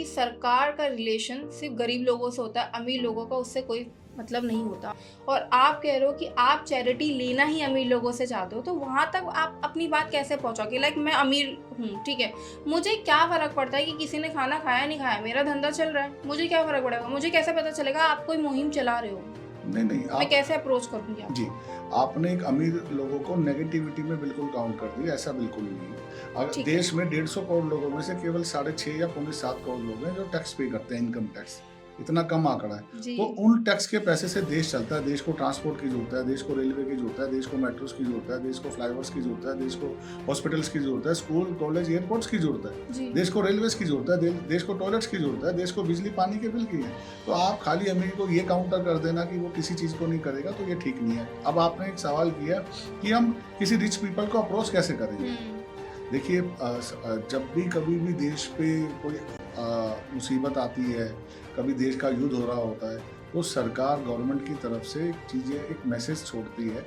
कि सरकार का रिलेशन सिर्फ गरीब लोगों से होता है, अमीर लोगों का उससे कोई मतलब नहीं होता। और आप कह रहे हो कि आप चैरिटी लेना ही अमीर लोगों से चाहते हो, तो वहाँ तक आप अपनी बात कैसे पहुँचाओगे? लाइक मैं अमीर हूँ, ठीक है, मुझे क्या फ़र्क पड़ता है कि किसी ने खाना खाया नहीं खाया, मेरा धंधा चल रहा है, मुझे क्या फ़र्क पड़ेगा? मुझे कैसे पता चलेगा आप कोई मुहिम चला रहे हो? नहीं, नहीं, मैं आप कैसे अप्रोच करूँगी जी, आपको? आपने एक अमीर लोगों को नेगेटिविटी में बिल्कुल काउंट कर दिया, ऐसा बिल्कुल नहीं है। अगर ठीक है। देश में 150 करोड़ लोगों में से केवल 6.5 या पौने 7 करोड़ लोग हैं जो टैक्स पे करते हैं, इनकम टैक्स। इतना कम आंकड़ा है। जी। तो उन टैक्स के पैसे से देश चलता है, देश को ट्रांसपोर्ट की ज़रूरत है, देश को रेलवे की ज़रूरत है, देश को मेट्रोज़ की ज़रूरत है, देश को फ्लाईओवर्स की ज़रूरत है, देश को हॉस्पिटल्स की ज़रूरत है, स्कूल, कॉलेज, एयरपोर्ट्स की ज़रूरत है, जी। देश को रेलवेज़ की ज़रूरत है, देश को टॉयलेट्स की ज़रूरत है, देश को बिजली पानी के बिल की है। तो आप खाली अमीर को ये काउंटर कर देना कि वो किसी चीज़ को नहीं करेगा, तो ये ठीक नहीं है। अब आपने एक सवाल किया कि हम किसी रिच पीपल को अप्रोच कैसे करेंगे? हुँ। देखिए जब भी कभी भी देश पे कोई मुसीबत आती है, कभी देश का युद्ध हो रहा होता है, तो सरकार गवर्नमेंट की तरफ से चीज़ें एक मैसेज छोड़ती है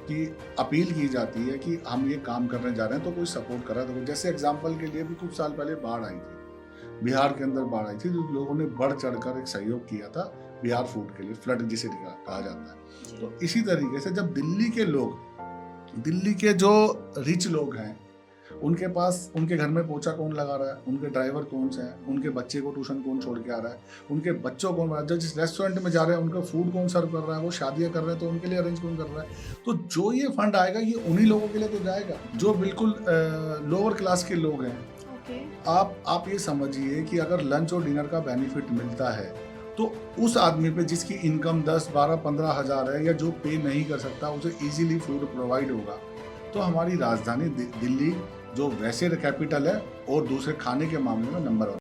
कि अपील की जाती है कि हम ये काम करने जा रहे हैं, तो कोई सपोर्ट कर रहा है। तो जैसे एग्जांपल के लिए भी कुछ साल पहले बाढ़ आई थी, बिहार के अंदर बाढ़ आई थी, तो लोगों ने बढ़ चढ़कर एक सहयोग किया था बिहार फूड के लिए, फ्लड जिसे कहा जाता है। जी। तो इसी तरीके से जब दिल्ली के जो रिच लोग हैं, उनके पास उनके घर में पोछा कौन लगा रहा है, उनके ड्राइवर कौन से हैं, उनके बच्चे को ट्यूशन कौन छोड़ के आ रहा है, उनके बच्चों कौन जो जिस रेस्टोरेंट में जा रहे हैं उनका फूड कौन सर्व कर रहा है, वो शादियां कर रहे हैं तो उनके लिए अरेंज कौन कर रहा है। तो जो ये फंड आएगा ये उन्हीं लोगों के लिए तो जाएगा जो बिल्कुल लोअर क्लास के लोग हैं। ओके। आप ये समझिए कि अगर लंच और डिनर का बेनिफिट मिलता है तो उस आदमी पे जिसकी इनकम 10, 12, 15 हज़ार है या जो पे नहीं कर सकता उसे इजीली फूड प्रोवाइड होगा। तो हमारी राजधानी दिल्ली जो वैसे कैपिटल है और दूसरे खाने के मामले में नंबर 1